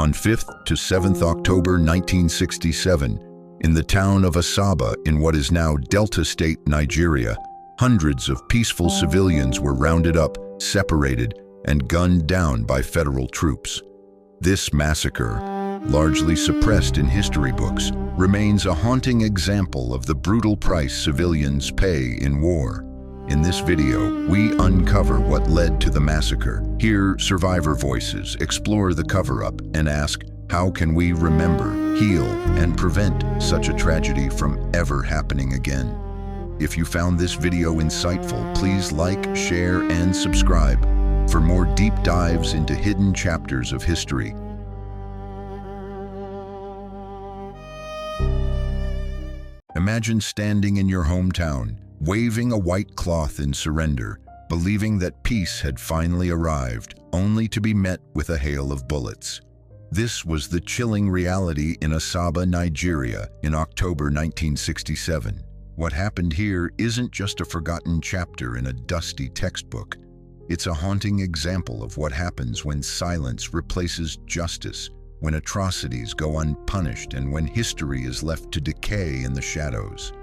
On 5th to 7th October 1967, in the town of Asaba in what is now Delta State, Nigeria, hundreds of peaceful civilians were rounded up, separated, and gunned down by federal troops. This massacre, largely suppressed in history books, remains a haunting example of the brutal price civilians pay in war. In this video, we uncover what led to the massacre, hear survivor voices, explore the cover-up, and ask, how can we remember, heal, and prevent such a tragedy from ever happening again? If you found this video insightful, please like, share, and subscribe for more deep dives into hidden chapters of history. Imagine standing in your hometown, waving a white cloth in surrender, believing that peace had finally arrived, only to be met with a hail of bullets. This was the chilling reality in Asaba, Nigeria, in October 1967. What happened here isn't just a forgotten chapter in a dusty textbook. It's a haunting example of what happens when silence replaces justice, when atrocities go unpunished, and when history is left to decay in the shadows.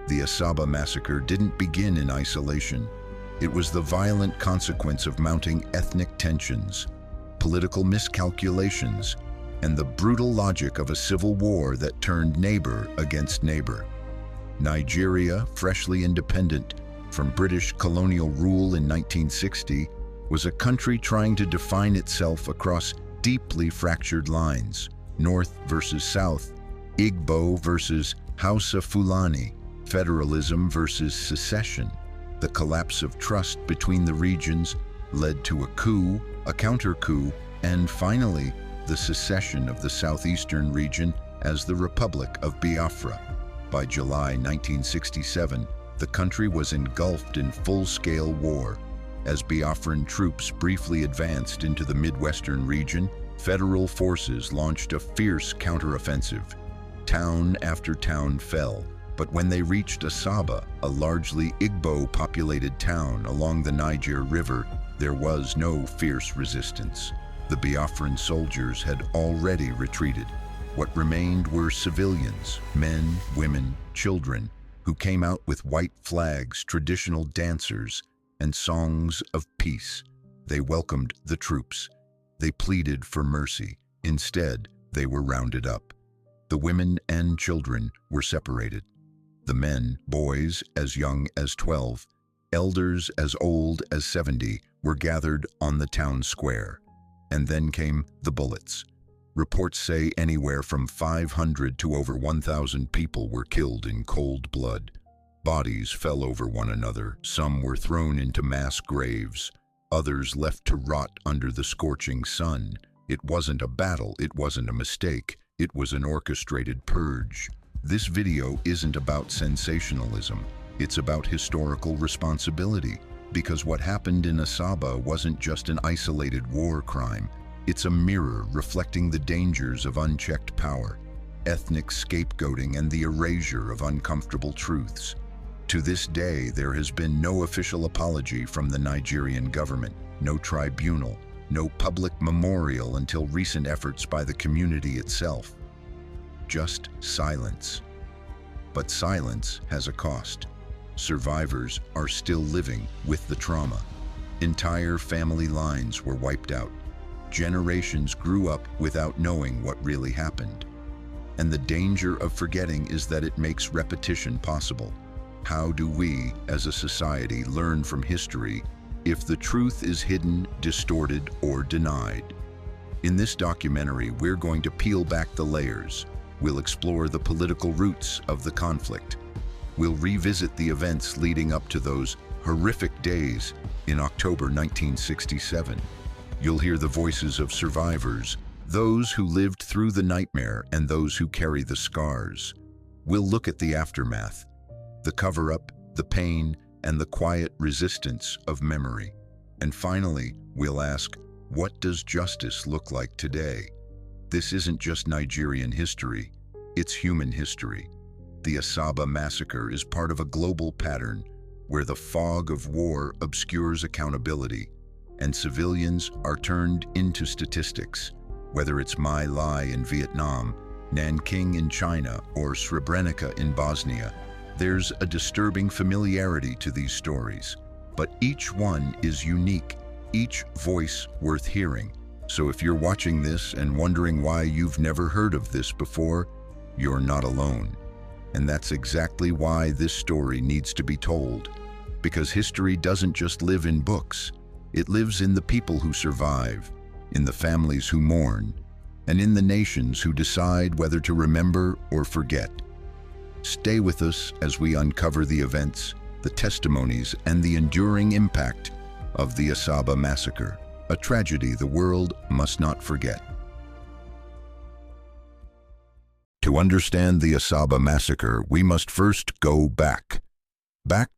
The Asaba Massacre didn't begin in isolation. It was the violent consequence of mounting ethnic tensions, political miscalculations, and the brutal logic of a civil war that turned neighbor against neighbor. Nigeria, freshly independent from British colonial rule in 1960, was a country trying to define itself across deeply fractured lines: North versus South, Igbo versus Hausa Fulani, federalism versus secession. The collapse of trust between the regions led to a coup, a counter-coup, and finally, the secession of the southeastern region as the Republic of Biafra. By July 1967, the country was engulfed in full-scale war. As Biafran troops briefly advanced into the Midwestern region, federal forces launched a fierce counteroffensive. Town after town fell, but when they reached Asaba, a largely Igbo-populated town along the Niger River, there was no fierce resistance. The Biafran soldiers had already retreated. What remained were civilians, men, women, children, who came out with white flags, traditional dancers, and songs of peace. They welcomed the troops. They pleaded for mercy. Instead, they were rounded up. The women and children were separated. The men, boys as young as 12, elders as old as 70, were gathered on the town square. And then came the bullets. Reports say anywhere from 500 to over 1,000 people were killed in cold blood. Bodies fell over one another. Some were thrown into mass graves. Others left to rot under the scorching sun. It wasn't a battle. It wasn't a mistake. It was an orchestrated purge. This video isn't about sensationalism. It's about historical responsibility. Because what happened in Asaba wasn't just an isolated war crime. It's a mirror reflecting the dangers of unchecked power, ethnic scapegoating, and the erasure of uncomfortable truths. To this day, there has been no official apology from the Nigerian government, no tribunal, no public memorial until recent efforts by the community itself. Just silence. But silence has a cost. Survivors are still living with the trauma. Entire family lines were wiped out. Generations grew up without knowing what really happened. And the danger of forgetting is that it makes repetition possible. How do we, as a society, learn from history if the truth is hidden, distorted, or denied? In this documentary, we're going to peel back the layers. We'll explore the political roots of the conflict. We'll revisit the events leading up to those horrific days in October 1967. You'll hear the voices of survivors, those who lived through the nightmare and those who carry the scars. We'll look at the aftermath, the cover-up, the pain, and the quiet resistance of memory. And finally, we'll ask, what does justice look like today? This isn't just Nigerian history, it's human history. The Asaba Massacre is part of a global pattern where the fog of war obscures accountability and civilians are turned into statistics. Whether it's My Lai in Vietnam, Nanking in China, or Srebrenica in Bosnia, there's a disturbing familiarity to these stories. But each one is unique, each voice worth hearing. So if you're watching this and wondering why you've never heard of this before, you're not alone. And that's exactly why this story needs to be told. Because history doesn't just live in books. It lives in the people who survive, in the families who mourn, and in the nations who decide whether to remember or forget. Stay with us as we uncover the events, the testimonies, and the enduring impact of the Asaba Massacre, a tragedy the world must not forget. To understand the Asaba Massacre, we must first go back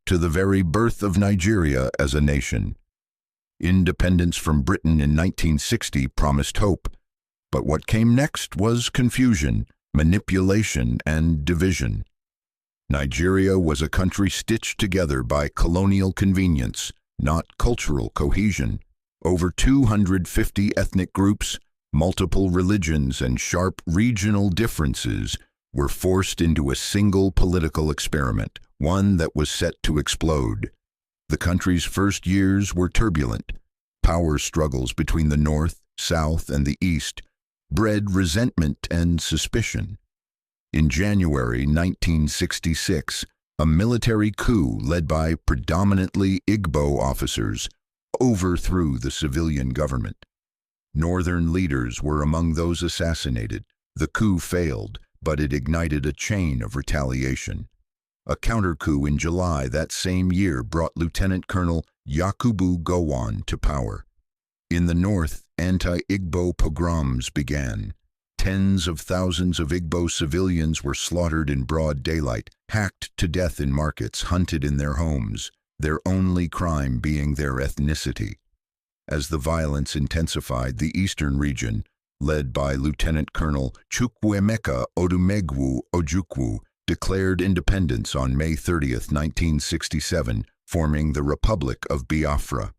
to the very birth of Nigeria as a nation. Independence from Britain in 1960 promised hope, but what came next was confusion, manipulation, and division. Nigeria was a country stitched together by colonial convenience, not cultural cohesion. Over 250 ethnic groups, multiple religions, and sharp regional differences were forced into a single political experiment, one that was set to explode. The country's first years were turbulent. Power struggles between the North, South, and the East bred resentment and suspicion. In January 1966, a military coup led by predominantly Igbo officers overthrew the civilian government. Northern leaders were among those assassinated. The coup failed, but it ignited a chain of retaliation. A counter-coup in July that same year brought Lieutenant Colonel Yakubu Gowon to power. In the north, anti-Igbo pogroms began. Tens of thousands of Igbo civilians were slaughtered in broad daylight, hacked to death in markets, hunted in their homes, their only crime being their ethnicity. As the violence intensified, the eastern region, led by Lieutenant Colonel Chukwuemeka Odumegwu Ojukwu, declared independence on May 30, 1967, forming the Republic of Biafra.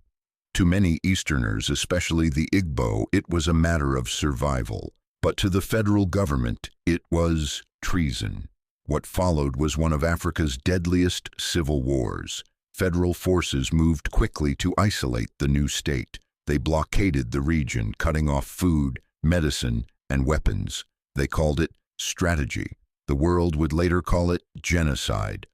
To many Easterners, especially the Igbo, it was a matter of survival. But to the federal government, it was treason. What followed was one of Africa's deadliest civil wars. Federal forces moved quickly to isolate the new state. They blockaded the region, cutting off food, medicine, and weapons. They called it strategy. The world would later call it genocide.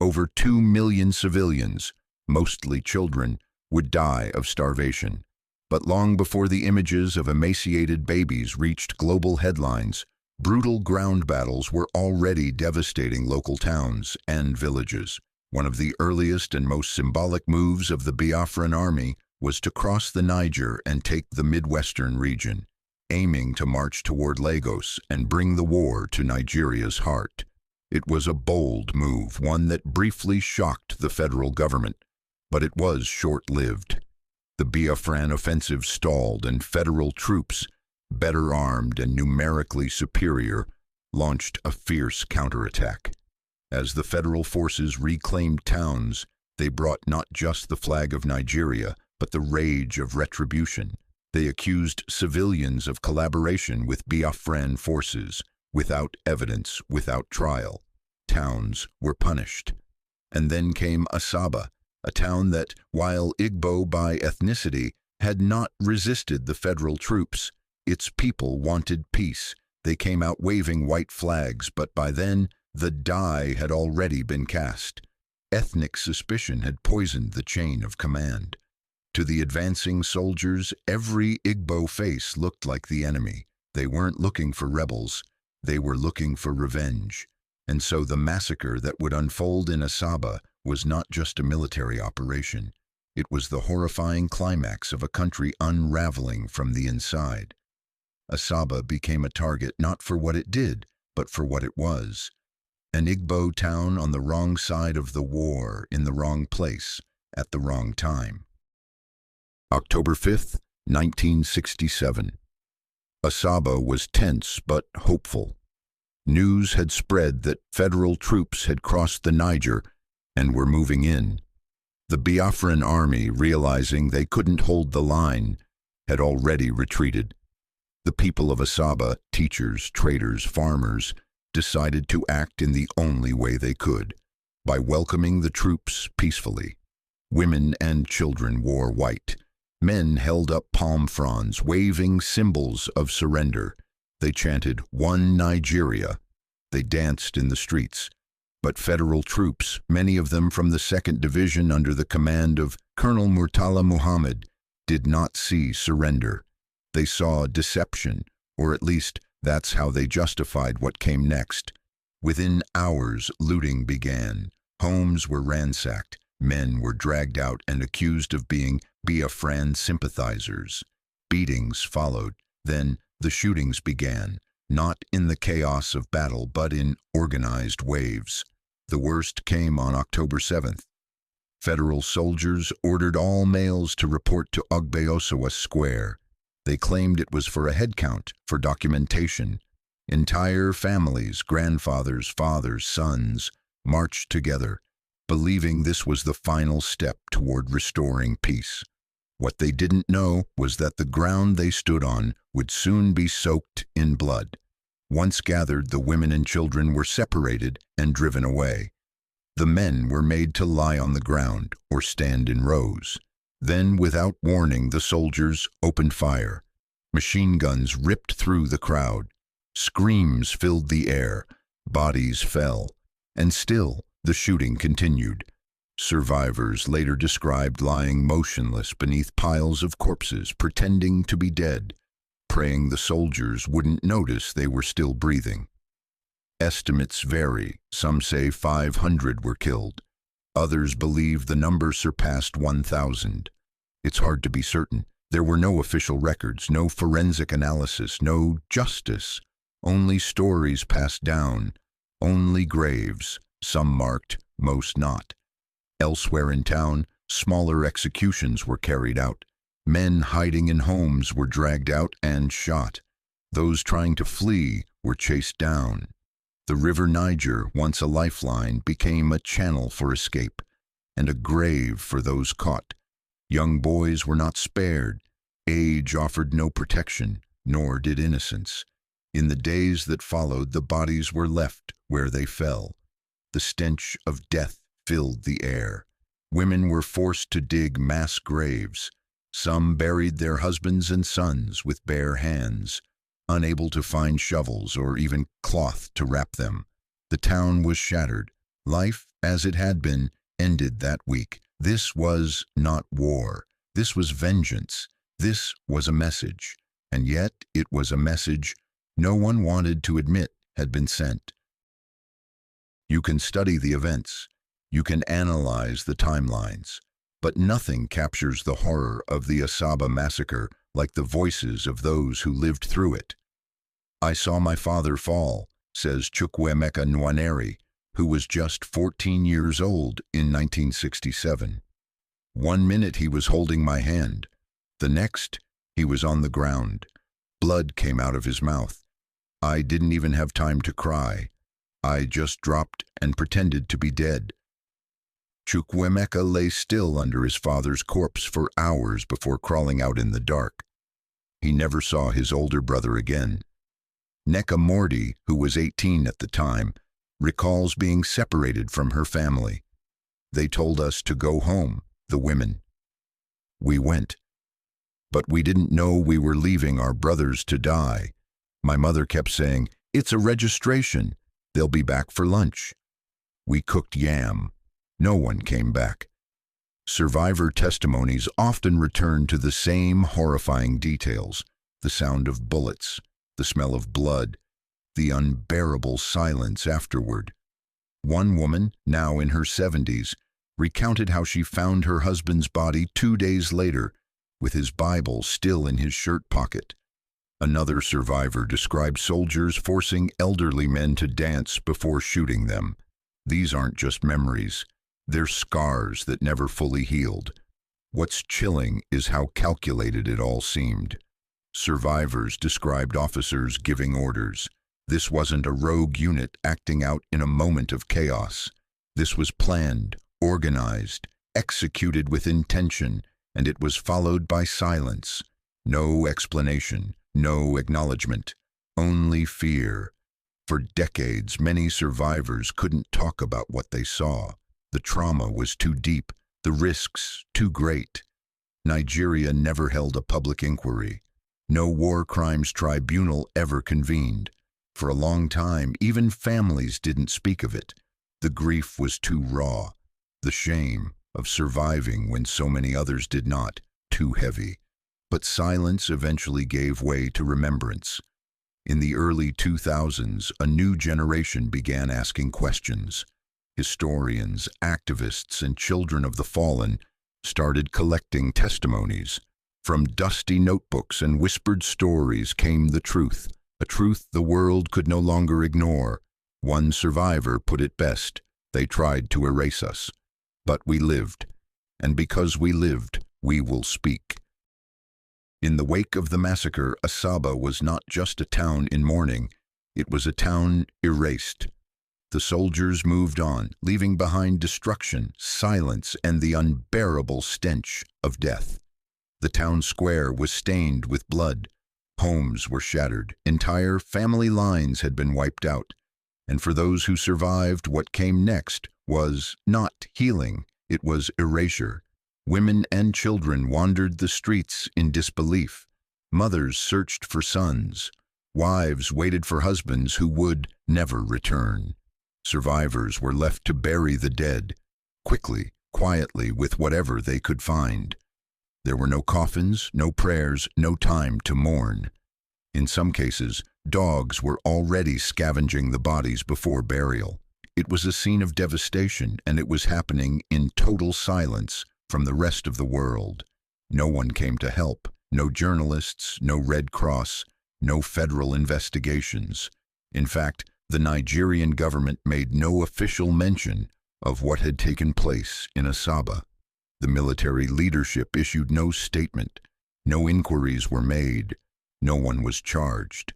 Over 2 million civilians, mostly children, would die of starvation. But long before the images of emaciated babies reached global headlines, brutal ground battles were already devastating local towns and villages. One of the earliest and most symbolic moves of the Biafran army was to cross the Niger and take the Midwestern region, aiming to march toward Lagos and bring the war to Nigeria's heart. It was a bold move, one that briefly shocked the federal government, but it was short-lived. The Biafran offensive stalled, and federal troops, better armed and numerically superior, launched a fierce counterattack. As the federal forces reclaimed towns, they brought not just the flag of Nigeria, but the rage of retribution. They accused civilians of collaboration with Biafran forces. Without evidence, without trial, towns were punished. And then came Asaba, a town that, while Igbo by ethnicity, had not resisted the federal troops. Its people wanted peace. They came out waving white flags, but by then, the die had already been cast. Ethnic suspicion had poisoned the chain of command. To the advancing soldiers, every Igbo face looked like the enemy. They weren't looking for rebels. They were looking for revenge. And so the massacre that would unfold in Asaba was not just a military operation. It was the horrifying climax of a country unraveling from the inside. Asaba became a target not for what it did, but for what it was. An Igbo town on the wrong side of the war, in the wrong place, at the wrong time. October 5th, 1967. Asaba was tense but hopeful. News had spread that federal troops had crossed the Niger and were moving in. The Biafran army, realizing they couldn't hold the line, had already retreated. The people of Asaba, teachers, traders, farmers, decided to act in the only way they could, by welcoming the troops peacefully. Women and children wore white. Men held up palm fronds, waving symbols of surrender. They chanted, "One Nigeria." They danced in the streets. But federal troops, many of them from the 2nd Division under the command of Colonel Murtala Muhammad, did not see surrender. They saw deception, or at least that's how they justified what came next. Within hours, looting began. Homes were ransacked. Men were dragged out and accused of being Biafran sympathizers. Beatings followed. Then the shootings began, not in the chaos of battle, but in organized waves. The worst came on October 7th. Federal soldiers ordered all males to report to Ogbeosawa Square. They claimed it was for a head count, for documentation. Entire families, grandfathers, fathers, sons, marched together, believing this was the final step toward restoring peace. What they didn't know was that the ground they stood on would soon be soaked in blood. Once gathered, the women and children were separated and driven away. The men were made to lie on the ground or stand in rows. Then, without warning, the soldiers opened fire. Machine guns ripped through the crowd. Screams filled the air. Bodies fell. And still, the shooting continued. Survivors later described lying motionless beneath piles of corpses, pretending to be dead, praying the soldiers wouldn't notice they were still breathing. Estimates vary. Some say 500 were killed. Others believe the number surpassed 1,000. It's hard to be certain. There were no official records, no forensic analysis, no justice. Only stories passed down, only graves, some marked, most not. Elsewhere in town, smaller executions were carried out. Men hiding in homes were dragged out and shot. Those trying to flee were chased down. The River Niger, once a lifeline, became a channel for escape, and a grave for those caught. Young boys were not spared. Age offered no protection, nor did innocence. In the days that followed, the bodies were left where they fell. The stench of death filled the air. Women were forced to dig mass graves. Some buried their husbands and sons with bare hands, unable to find shovels or even cloth to wrap them. The town was shattered. Life, as it had been, ended that week. This was not war. This was vengeance. This was a message. And yet it was a message no one wanted to admit had been sent. You can study the events. You can analyze the timelines. But nothing captures the horror of the Asaba Massacre like the voices of those who lived through it. "I saw my father fall," says Chukwuemeka Nwaneri, who was just 14 years old in 1967. "One minute he was holding my hand. The next, he was on the ground. Blood came out of his mouth. I didn't even have time to cry. I just dropped and pretended to be dead." Chukwuemeka lay still under his father's corpse for hours before crawling out in the dark. He never saw his older brother again. Neka Mordi, who was 18 at the time, recalls being separated from her family. "They told us to go home, the women. We went. But we didn't know we were leaving our brothers to die. My mother kept saying, 'It's a registration. They'll be back for lunch.' We cooked yam. No one came back." Survivor testimonies often return to the same horrifying details: the sound of bullets, the smell of blood, the unbearable silence afterward. One woman, now in her 70s, recounted how she found her husband's body 2 days later, with his Bible still in his shirt pocket. Another survivor described soldiers forcing elderly men to dance before shooting them. These aren't just memories. They're scars that never fully healed. What's chilling is how calculated it all seemed. Survivors described officers giving orders. This wasn't a rogue unit acting out in a moment of chaos. This was planned, organized, executed with intention, and it was followed by silence. No explanation, No acknowledgement, only fear. For decades, many survivors couldn't talk about what they saw. The trauma was too deep, the risks too great. Nigeria never held a public inquiry. No war crimes tribunal ever convened. For a long time, even families didn't speak of it. The grief was too raw. The shame of surviving when so many others did not, too heavy. But silence eventually gave way to remembrance. In the early 2000s, a new generation began asking questions. Historians, activists, and children of the fallen started collecting testimonies. From dusty notebooks and whispered stories came the truth, a truth the world could no longer ignore. One survivor put it best: they tried to erase us. But we lived, and because we lived, we will speak. In the wake of the massacre, Asaba was not just a town in mourning, it was a town erased. The soldiers moved on, leaving behind destruction, silence, and the unbearable stench of death. The town square was stained with blood. Homes were shattered. Entire family lines had been wiped out. And for those who survived, what came next was not healing, it was erasure. Women and children wandered the streets in disbelief. Mothers searched for sons. Wives waited for husbands who would never return. Survivors were left to bury the dead, quickly, quietly, with whatever they could find. There were no coffins, no prayers, no time to mourn. In some cases, dogs were already scavenging the bodies before burial. It was a scene of devastation, and it was happening in total silence from the rest of the world. No one came to help, no journalists, no Red Cross, no federal investigations. In fact, the Nigerian government made no official mention of what had taken place in Asaba. The military leadership issued no statement. No inquiries were made. No one was charged.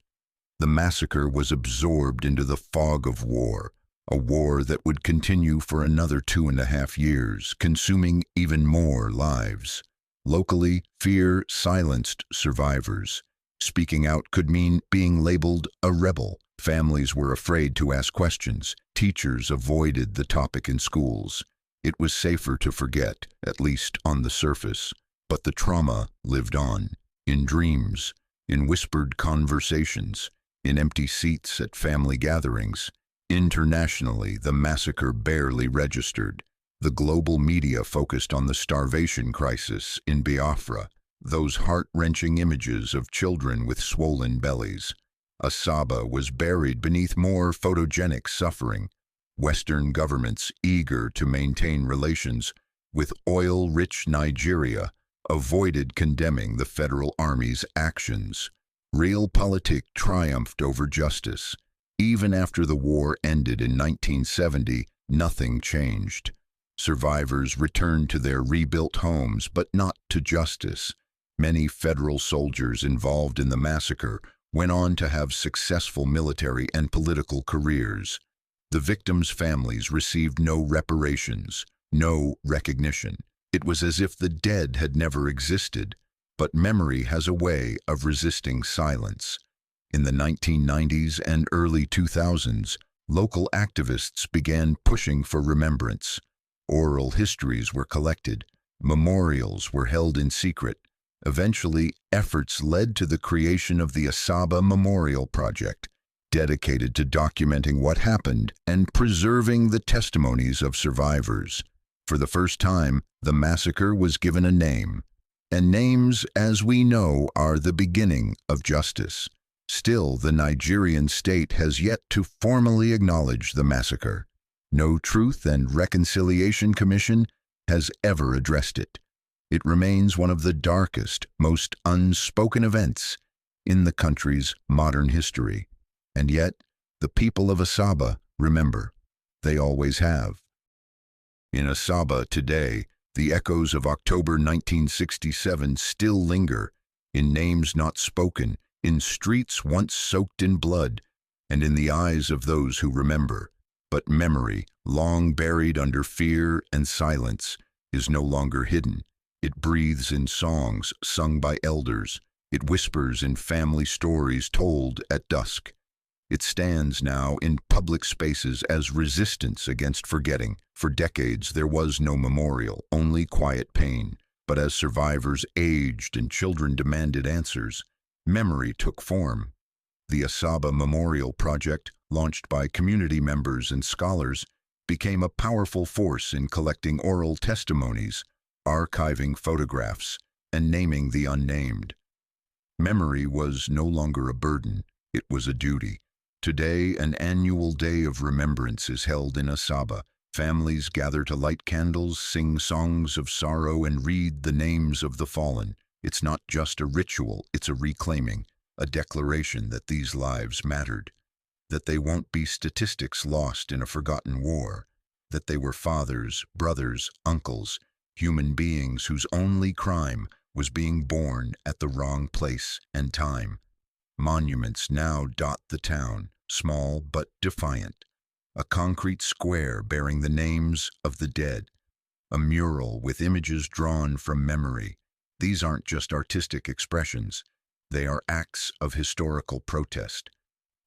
The massacre was absorbed into the fog of war, a war that would continue for another 2.5 years, consuming even more lives. Locally, fear silenced survivors. Speaking out could mean being labeled a rebel. Families were afraid to ask questions. Teachers avoided the topic in schools. It was safer to forget, at least on the surface. But the trauma lived on, in dreams, in whispered conversations, in empty seats at family gatherings. Internationally, the massacre barely registered. The global media focused on the starvation crisis in Biafra, those heart-wrenching images of children with swollen bellies. Asaba was buried beneath more photogenic suffering. Western governments, eager to maintain relations with oil-rich Nigeria, avoided condemning the federal army's actions. Realpolitik triumphed over justice. Even after the war ended in 1970, nothing changed. Survivors returned to their rebuilt homes, but not to justice. Many federal soldiers involved in the massacre went on to have successful military and political careers. The victims' families received no reparations, no recognition. It was as if the dead had never existed, but memory has a way of resisting silence. In the 1990s and early 2000s, local activists began pushing for remembrance. Oral histories were collected, memorials were held in secret. Eventually, efforts led to the creation of the Asaba Memorial Project, dedicated to documenting what happened and preserving the testimonies of survivors. For the first time, the massacre was given a name. And names, as we know, are the beginning of justice. Still, the Nigerian state has yet to formally acknowledge the massacre. No Truth and Reconciliation Commission has ever addressed it. It remains one of the darkest, most unspoken events in the country's modern history. And yet, the people of Asaba remember. They always have. In Asaba today, the echoes of October 1967 still linger, in names not spoken, in streets once soaked in blood, and in the eyes of those who remember. But memory, long buried under fear and silence, is no longer hidden. It breathes in songs sung by elders, It whispers in family stories told at dusk. It stands now in public spaces as resistance against forgetting. For decades, there was no memorial, only quiet pain. But as survivors aged and children demanded answers, memory took form. The Asaba Memorial Project, launched by community members and scholars, became a powerful force in collecting oral testimonies, archiving photographs, and naming the unnamed. Memory was no longer a burden, it was a duty. Today, an annual day of remembrance is held in Asaba. Families gather to light candles, sing songs of sorrow, and read the names of the fallen. It's not just a ritual, it's a reclaiming, a declaration that these lives mattered, that they won't be statistics lost in a forgotten war, that they were fathers, brothers, uncles, human beings whose only crime was being born at the wrong place and time. Monuments now dot the town, small but defiant. A concrete square bearing the names of the dead. A mural with images drawn from memory. These aren't just artistic expressions. They are acts of historical protest.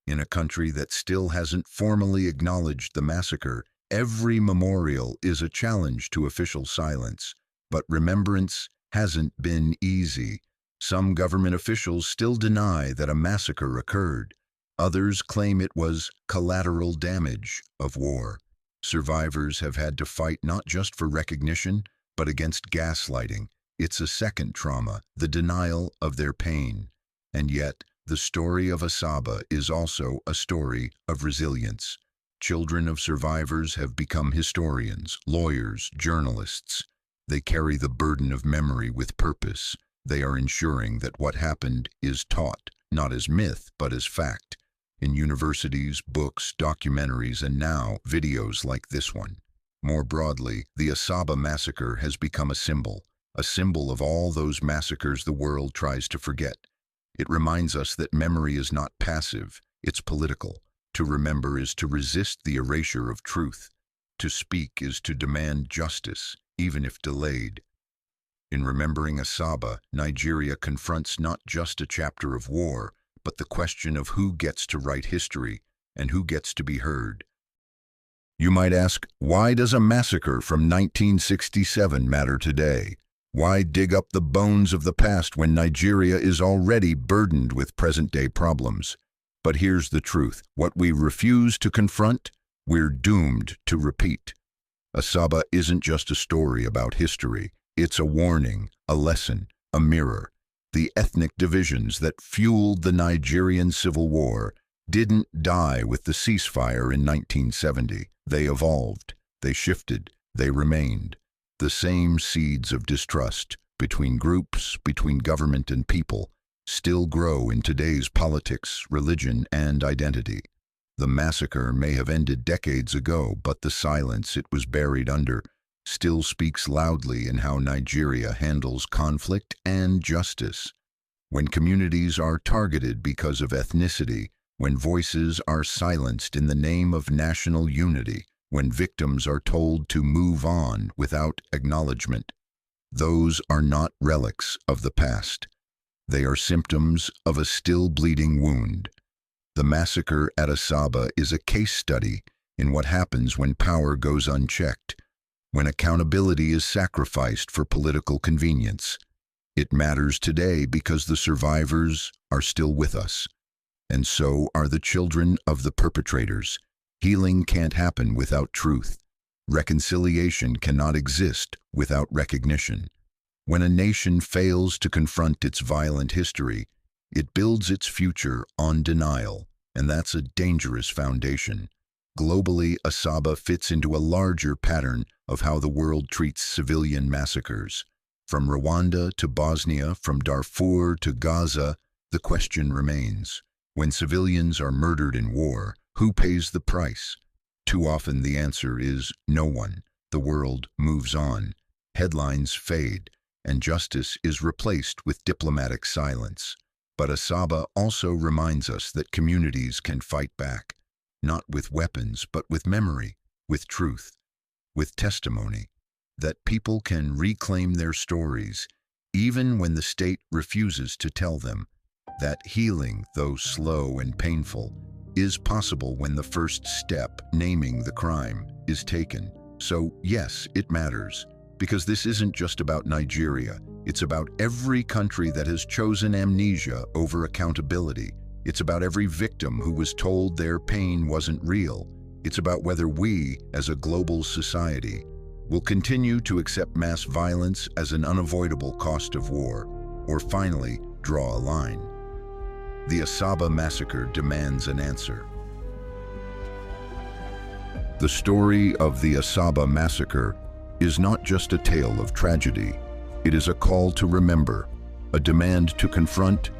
In a country that still hasn't formally acknowledged the massacre, every memorial is a challenge to official silence. But remembrance hasn't been easy. Some government officials still deny that a massacre occurred. Others claim it was collateral damage of war. Survivors have had to fight not just for recognition, but against gaslighting. It's a second trauma, the denial of their pain. And yet, the story of Asaba is also a story of resilience. Children of survivors have become historians, lawyers, journalists. They carry the burden of memory with purpose. They are ensuring that what happened is taught, not as myth, but as fact, in universities, books, documentaries, and now videos like this one. More broadly, the Asaba Massacre has become a symbol of all those massacres the world tries to forget. It reminds us that memory is not passive, it's political. To remember is to resist the erasure of truth. To speak is to demand justice, even if delayed. In remembering Asaba, Nigeria confronts not just a chapter of war, but the question of who gets to write history and who gets to be heard. You might ask, why does a massacre from 1967 matter today? Why dig up the bones of the past when Nigeria is already burdened with present-day problems? But here's the truth. What we refuse to confront, we're doomed to repeat. Asaba isn't just a story about history. It's a warning, a lesson, a mirror. The ethnic divisions that fueled the Nigerian Civil War didn't die with the ceasefire in 1970. They evolved, they shifted, they remained. The same seeds of distrust between groups, between government and people, still grow in today's politics, religion, and identity. The massacre may have ended decades ago, but the silence it was buried under still speaks loudly in how Nigeria handles conflict and justice. When communities are targeted because of ethnicity, when voices are silenced in the name of national unity, when victims are told to move on without acknowledgement, those are not relics of the past. They are symptoms of a still bleeding wound. The massacre at Asaba is a case study in what happens when power goes unchecked, when accountability is sacrificed for political convenience. It matters today because the survivors are still with us, and so are the children of the perpetrators. Healing can't happen without truth. Reconciliation cannot exist without recognition. When a nation fails to confront its violent history, it builds its future on denial, and that's a dangerous foundation. Globally, Asaba fits into a larger pattern of how the world treats civilian massacres. From Rwanda to Bosnia, from Darfur to Gaza, the question remains: when civilians are murdered in war, who pays the price? Too often the answer is no one. The world moves on. Headlines fade, and justice is replaced with diplomatic silence. But Asaba also reminds us that communities can fight back, not with weapons, but with memory, with truth, with testimony, that people can reclaim their stories, even when the state refuses to tell them. That healing, though slow and painful, is possible when the first step, naming the crime, is taken. So yes, it matters, because this isn't just about Nigeria. It's about every country that has chosen amnesia over accountability. It's about every victim who was told their pain wasn't real. It's about whether we, as a global society, will continue to accept mass violence as an unavoidable cost of war, or finally draw a line. The Asaba Massacre demands an answer. The story of the Asaba Massacre is not just a tale of tragedy. It is a call to remember, a demand to confront,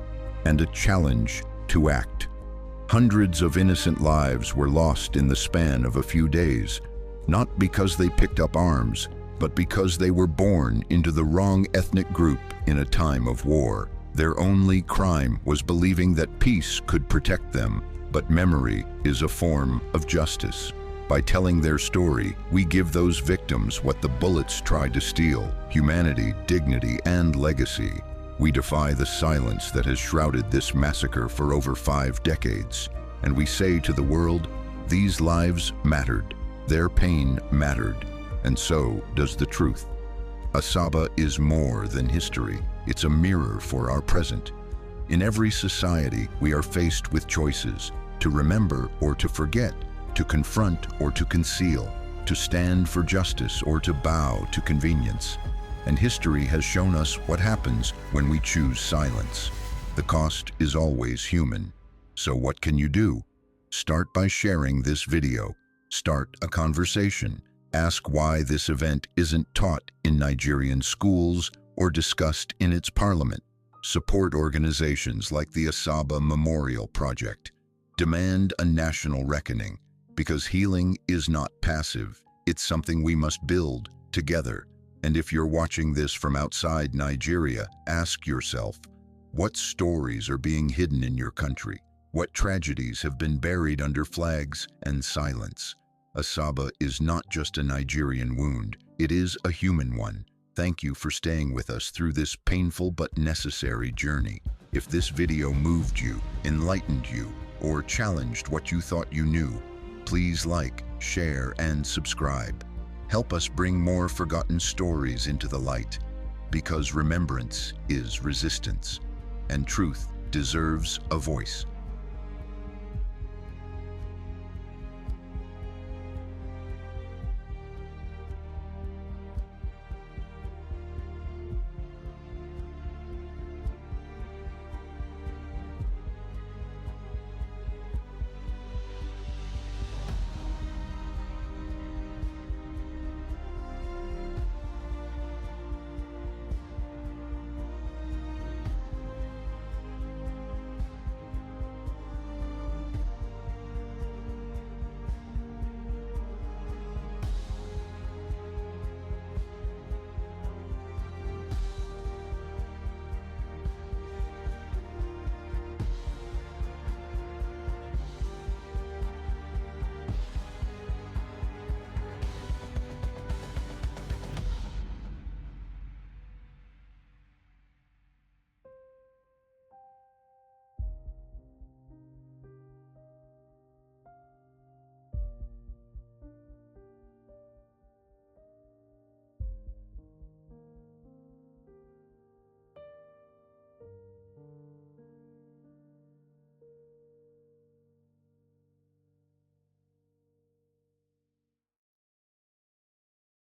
and a challenge to act. Hundreds of innocent lives were lost in the span of a few days, not because they picked up arms, but because they were born into the wrong ethnic group in a time of war. Their only crime was believing that peace could protect them, but memory is a form of justice. By telling their story, we give those victims what the bullets tried to steal: humanity, dignity, and legacy. We defy the silence that has shrouded this massacre for over 5 decades, and we say to the world, these lives mattered, their pain mattered, and so does the truth. Asaba is more than history. It's a mirror for our present. In every society, we are faced with choices: to remember or to forget, to confront or to conceal, to stand for justice or to bow to convenience. And history has shown us what happens when we choose silence. The cost is always human. So what can you do? Start by sharing this video. Start a conversation. Ask why this event isn't taught in Nigerian schools or discussed in its parliament. Support organizations like the Asaba Memorial Project. Demand a national reckoning, because healing is not passive. It's something we must build together. And if you're watching this from outside Nigeria, ask yourself, what stories are being hidden in your country? What tragedies have been buried under flags and silence? Asaba is not just a Nigerian wound, it is a human one. Thank you for staying with us through this painful but necessary journey. If this video moved you, enlightened you, or challenged what you thought you knew, please like, share, and subscribe. Help us bring more forgotten stories into the light, because remembrance is resistance, and truth deserves a voice.